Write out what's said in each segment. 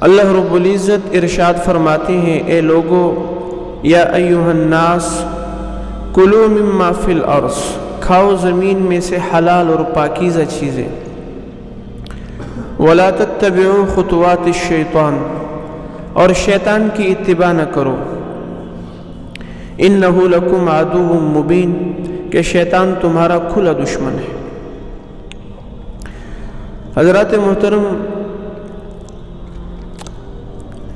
اللہ رب العزت ارشاد فرماتے ہیں، اے لوگو، یا ایھا الناس کلوا مما فی الارض، کھاؤ زمین میں سے حلال اور پاکیزہ چیزیں، ولا تتبعوا خطوات الشیطان، اور شیطان کی اتباع نہ کرو، انہ لکم عدو مبین، کہ شیطان تمہارا کھلا دشمن ہے۔ حضرات محترم،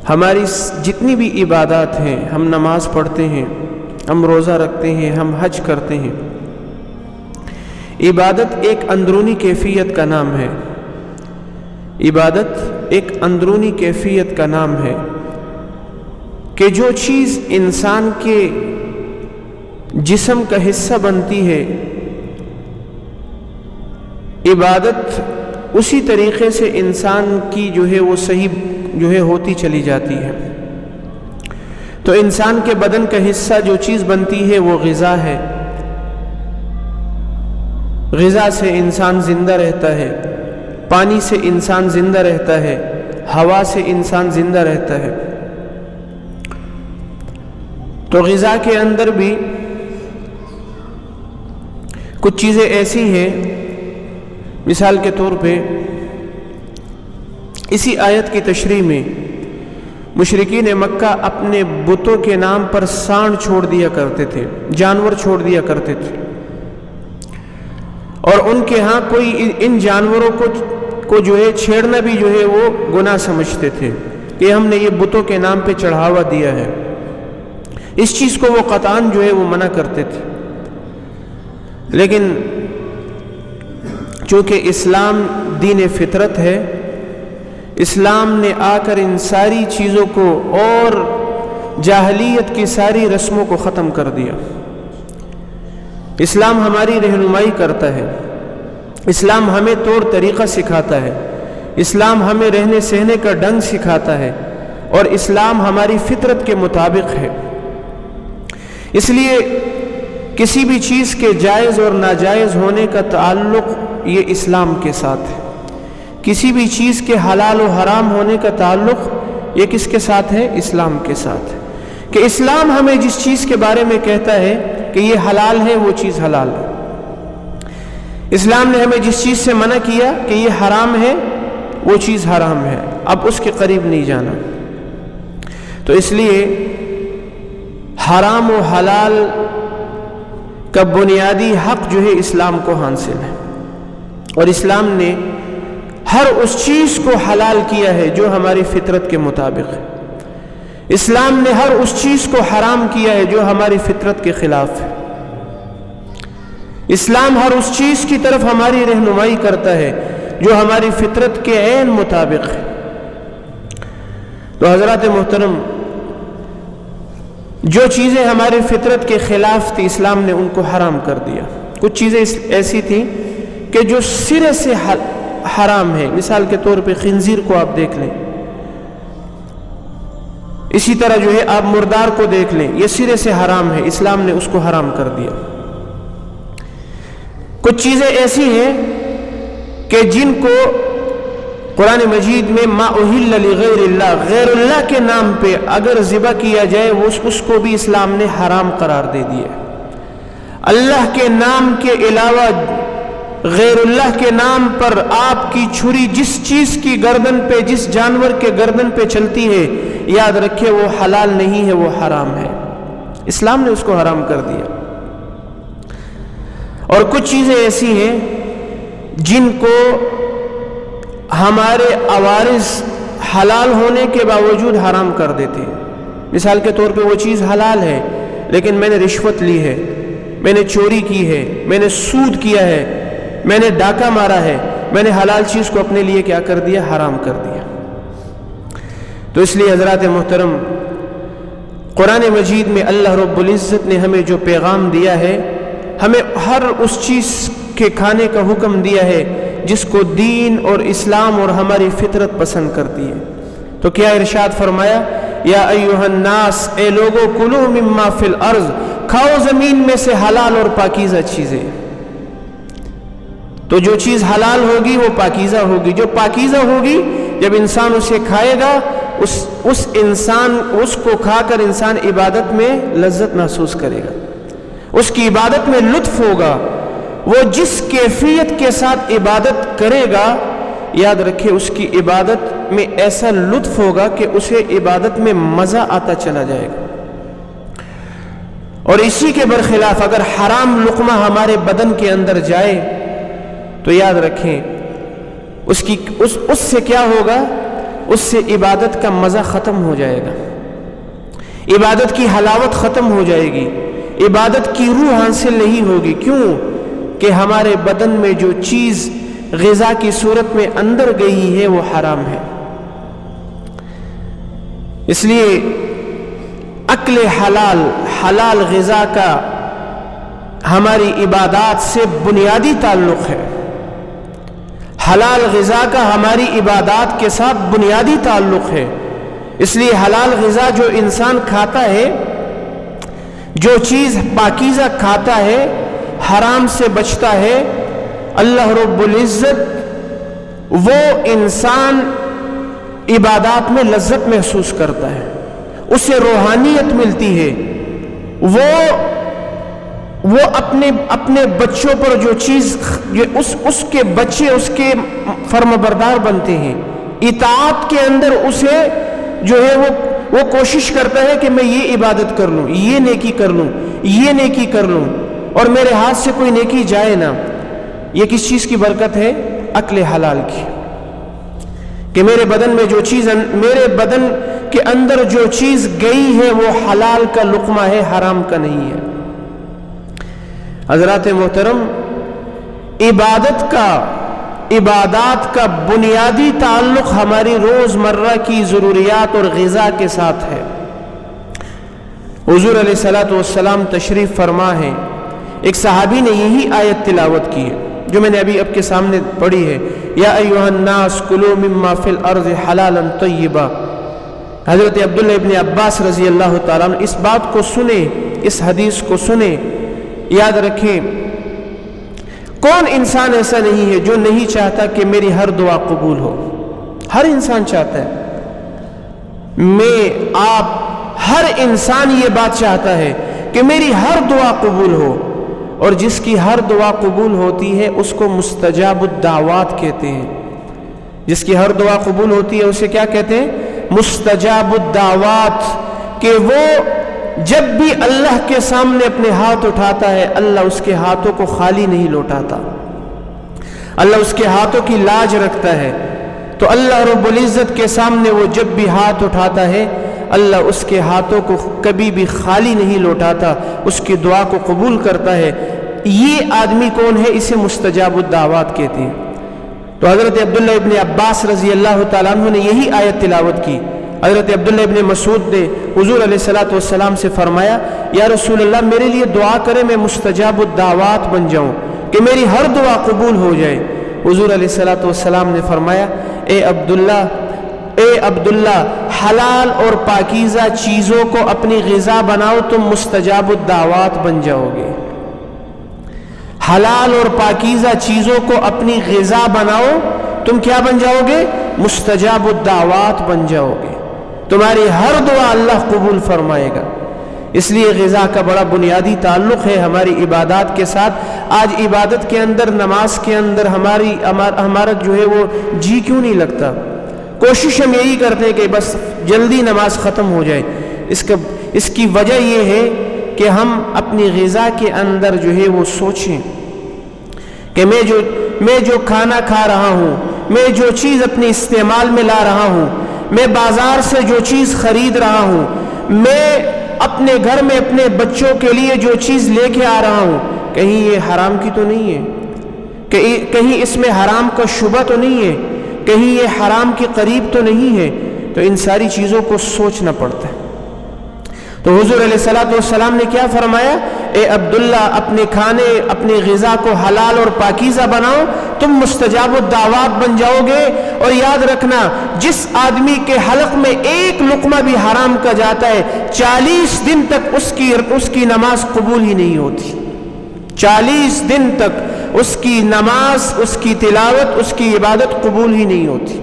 ہماری جتنی بھی عبادات ہیں، ہم نماز پڑھتے ہیں، ہم روزہ رکھتے ہیں، ہم حج کرتے ہیں، عبادت ایک اندرونی کیفیت کا نام ہے۔ عبادت ایک اندرونی کیفیت کا نام ہے کہ جو چیز انسان کے جسم کا حصہ بنتی ہے، عبادت اسی طریقے سے انسان کی وہ صحیح ہوتی چلی جاتی ہے۔ تو انسان کے بدن کا حصہ جو چیز بنتی ہے وہ غذا ہے، غذا سے انسان زندہ رہتا ہے، پانی سے انسان زندہ رہتا ہے، ہوا سے انسان زندہ رہتا ہے۔ تو غذا کے اندر بھی کچھ چیزیں ایسی ہیں، مثال کے طور پہ اسی آیت کی تشریح میں مشرکین مکہ اپنے بتوں کے نام پر سانڈ چھوڑ دیا کرتے تھے، جانور چھوڑ دیا کرتے تھے، اور ان کے ہاں کوئی ان جانوروں کو چھیڑنا بھی وہ گناہ سمجھتے تھے کہ ہم نے یہ بتوں کے نام پہ چڑھاوا دیا ہے۔ اس چیز کو وہ قطعاً وہ منع کرتے تھے، لیکن چونکہ اسلام دین فطرت ہے، اسلام نے آ کر ان ساری چیزوں کو اور جاہلیت کی ساری رسموں کو ختم کر دیا۔ اسلام ہماری رہنمائی کرتا ہے، اسلام ہمیں طور طریقہ سکھاتا ہے، اسلام ہمیں رہنے سہنے کا ڈھنگ سکھاتا ہے، اور اسلام ہماری فطرت کے مطابق ہے۔ اس لیے کسی بھی چیز کے جائز اور ناجائز ہونے کا تعلق یہ اسلام کے ساتھ ہے، کسی بھی چیز کے حلال و حرام ہونے کا تعلق یہ کس کے ساتھ ہے؟ اسلام کے ساتھ ہے، کہ اسلام ہمیں جس چیز کے بارے میں کہتا ہے کہ یہ حلال ہے، وہ چیز حلال ہے، اسلام نے ہمیں جس چیز سے منع کیا کہ یہ حرام ہے، وہ چیز حرام ہے، اب اس کے قریب نہیں جانا۔ تو اس لیے حرام و حلال کا بنیادی حق اسلام کو حاصل ہے، اور اسلام نے ہر اس چیز کو حلال کیا ہے جو ہماری فطرت کے مطابق ہے، اسلام نے ہر اس چیز کو حرام کیا ہے جو ہماری فطرت کے خلاف ہے، اسلام ہر اس چیز کی طرف ہماری رہنمائی کرتا ہے جو ہماری فطرت کے عین مطابق ہے۔ تو حضرات محترم، جو چیزیں ہماری فطرت کے خلاف تھی اسلام نے ان کو حرام کر دیا۔ کچھ چیزیں ایسی تھیں کہ جو سرے سے حرام ہے، مثال کے طور پہ خنزیر کو آپ دیکھ لیں، اسی طرح آپ مردار کو دیکھ لیں، یہ سرے سے حرام ہے، اسلام نے اس کو حرام کر دیا۔ کچھ چیزیں ایسی ہیں کہ جن کو قرآن مجید میں ما اہل لغیر اللہ، غیر اللہ کے نام پہ اگر ذبح کیا جائے اس کو بھی اسلام نے حرام قرار دے دیا۔ اللہ کے نام کے علاوہ غیر اللہ کے نام پر آپ کی چھری جس چیز کی گردن پہ، جس جانور کے گردن پہ چلتی ہے، یاد رکھے وہ حلال نہیں ہے، وہ حرام ہے، اسلام نے اس کو حرام کر دیا۔ اور کچھ چیزیں ایسی ہیں جن کو ہمارے عوارض حلال ہونے کے باوجود حرام کر دیتے ہیں، مثال کے طور پہ وہ چیز حلال ہے لیکن میں نے رشوت لی ہے، میں نے چوری کی ہے، میں نے سود کیا ہے، میں نے ڈاکہ مارا ہے، میں نے حلال چیز کو اپنے لیے کیا کر دیا؟ حرام کر دیا۔ تو اس لیے حضرات محترم، قرآن مجید میں اللہ رب العزت نے ہمیں جو پیغام دیا ہے، ہمیں ہر اس چیز کے کھانے کا حکم دیا ہے جس کو دین اور اسلام اور ہماری فطرت پسند کرتی ہے۔ تو کیا ارشاد فرمایا؟ یا ایھا الناس، اے لوگو، کلوا مما فی الارض، کھاؤ زمین میں سے حلال اور پاکیزہ چیزیں۔ تو جو چیز حلال ہوگی وہ پاکیزہ ہوگی، جو پاکیزہ ہوگی جب انسان اسے کھائے گا اس کو کھا کر انسان عبادت میں لذت محسوس کرے گا، اس کی عبادت میں لطف ہوگا. وہ جس کیفیت کے ساتھ عبادت کرے گا، یاد رکھے اس کی عبادت میں ایسا لطف ہوگا کہ اسے عبادت میں مزہ آتا چلا جائے گا. اور اسی کے برخلاف اگر حرام لقمہ ہمارے بدن کے اندر جائے تو یاد رکھیں اس سے کیا ہوگا؟ اس سے عبادت کا مزہ ختم ہو جائے گا، عبادت کی حلاوت ختم ہو جائے گی، عبادت کی روح حاصل نہیں ہوگی. کیوں؟ کہ ہمارے بدن میں جو چیز غذا کی صورت میں اندر گئی ہے وہ حرام ہے. اس لیے اکل حلال غذا کا ہماری عبادات سے بنیادی تعلق ہے. حلال غذا کا ہماری عبادات کے ساتھ بنیادی تعلق ہے. اس لیے حلال غذا جو انسان کھاتا ہے، جو چیز پاکیزہ کھاتا ہے، حرام سے بچتا ہے، اللہ رب العزت وہ انسان عبادات میں لذت محسوس کرتا ہے، اسے روحانیت ملتی ہے. وہ اپنے بچوں پر جو چیز اس کے بچے اس کے فرمانبردار بنتے ہیں. اطاعت کے اندر اسے جو ہے وہ کوشش کرتا ہے کہ میں یہ عبادت کر لوں، یہ نیکی کر لوں، یہ نیکی کر لوں، اور میرے ہاتھ سے کوئی نیکی جائے نہ. یہ کس چیز کی برکت ہے؟ اکل حلال کی. کہ میرے بدن کے اندر جو چیز گئی ہے وہ حلال کا لقمہ ہے، حرام کا نہیں ہے. حضرات محترم، عبادات کا بنیادی تعلق ہماری روزمرہ کی ضروریات اور غذا کے ساتھ ہے. حضور علیہ الصلوۃ والسلام تشریف فرما ہے، ایک صحابی نے یہی آیت تلاوت کی ہے جو میں نے ابھی آپ کے سامنے پڑھی ہے، یا ایھا الناس کلوا مما فی الارض حلالا طیبا. حضرت عبداللہ ابن عباس رضی اللہ تعالیٰ عنہ اس بات کو سنیں، اس حدیث کو سنیں. یاد رکھیں، کون انسان ایسا نہیں ہے جو نہیں چاہتا کہ میری ہر دعا قبول ہو؟ ہر انسان چاہتا ہے، آپ ہر انسان یہ بات چاہتا ہے کہ میری ہر دعا قبول ہو. اور جس کی ہر دعا قبول ہوتی ہے اس کو مستجاب الدعوات کہتے ہیں. جس کی ہر دعا قبول ہوتی ہے اسے کیا کہتے ہیں؟ مستجاب الدعوات. کہ وہ جب بھی اللہ کے سامنے اپنے ہاتھ اٹھاتا ہے، اللہ اس کے ہاتھوں کو خالی نہیں لوٹاتا، اللہ اس کے ہاتھوں کی لاج رکھتا ہے. تو اللہ رب العزت کے سامنے وہ جب بھی ہاتھ اٹھاتا ہے، اللہ اس کے ہاتھوں کو کبھی بھی خالی نہیں لوٹاتا، اس کی دعا کو قبول کرتا ہے. یہ آدمی کون ہے؟ اسے مستجاب الدعوات کہتے ہیں. تو حضرت عبداللہ ابن عباس رضی اللہ تعالیٰ عنہ نے یہی آیت تلاوت کی. حضرت عبداللہ ابن مسعود نے حضور علیہ الصلوۃ والسلام سے فرمایا، یا رسول اللہ میرے لیے دعا کرے، میں مستجاب الدعوات بن جاؤں، کہ میری ہر دعا قبول ہو جائے. حضور علیہ الصلوۃ والسلام نے فرمایا، اے عبداللہ حلال اور پاکیزہ چیزوں کو اپنی غذا بناؤ، تم مستجاب الدعوات بن جاؤ گے. حلال اور پاکیزہ چیزوں کو اپنی غذا بناؤ، تم کیا بن جاؤ گے؟ مستجاب الدعوات بن جاؤ گے. تمہاری ہر دعا اللہ قبول فرمائے گا. اس لیے غذا کا بڑا بنیادی تعلق ہے ہماری عبادات کے ساتھ. آج عبادت کے اندر، نماز کے اندر ہمارا جو ہے وہ جی کیوں نہیں لگتا؟ کوشش ہم یہی کرتے ہیں کہ بس جلدی نماز ختم ہو جائے. اس کی وجہ یہ ہے کہ ہم اپنی غذا کے اندر جو ہے وہ سوچیں کہ میں جو کھانا کھا رہا ہوں، میں جو چیز اپنے استعمال میں لا رہا ہوں، میں بازار سے جو چیز خرید رہا ہوں، میں اپنے گھر میں اپنے بچوں کے لیے جو چیز لے کے آ رہا ہوں، کہیں یہ حرام کی تو نہیں ہے؟ کہیں اس میں حرام کا شبہ تو نہیں ہے؟ کہیں یہ حرام کے قریب تو نہیں ہے؟ تو ان ساری چیزوں کو سوچنا پڑتا ہے. تو حضور علیہ الصلوۃ والسلام نے کیا فرمایا؟ اے عبداللہ، اپنے کھانے، اپنی غذا کو حلال اور پاکیزہ بناؤ، تم مستجاب الدعوات بن جاؤ گے. اور یاد رکھنا، جس آدمی کے حلق میں ایک لقمہ بھی حرام کا جاتا ہے، 40 دن تک اس کی نماز قبول ہی نہیں ہوتی. 40 دن تک اس کی نماز، اس کی تلاوت، اس کی عبادت قبول ہی نہیں ہوتی.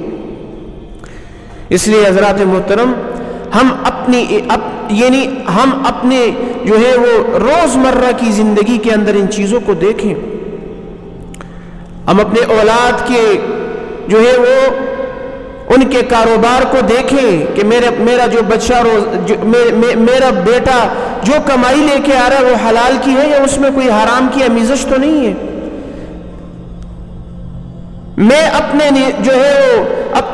اس لیے حضرات محترم ہم اپنے جو ہے وہ روزمرہ کی زندگی کے اندر ان چیزوں کو دیکھیں. ہم اپنے اولاد کے جو ہے وہ ان کے کاروبار کو دیکھیں کہ میرا جو بچہ میرا بیٹا جو کمائی لے کے آ رہا ہے وہ حلال کی ہے یا اس میں کوئی حرام کی آمیزش تو نہیں ہے. میں اپنے جو ہے وہ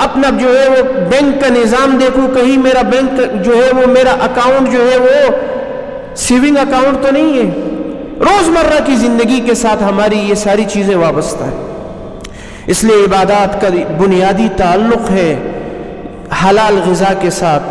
اپنا جو ہے وہ بینک کا نظام دیکھوں, کہیں میرا بینک جو ہے وہ میرا اکاؤنٹ جو ہے وہ سیونگ اکاؤنٹ تو نہیں ہے. روزمرہ کی زندگی کے ساتھ ہماری یہ ساری چیزیں وابستہ ہیں. اس لیے عبادات کا بنیادی تعلق ہے حلال غذا کے ساتھ.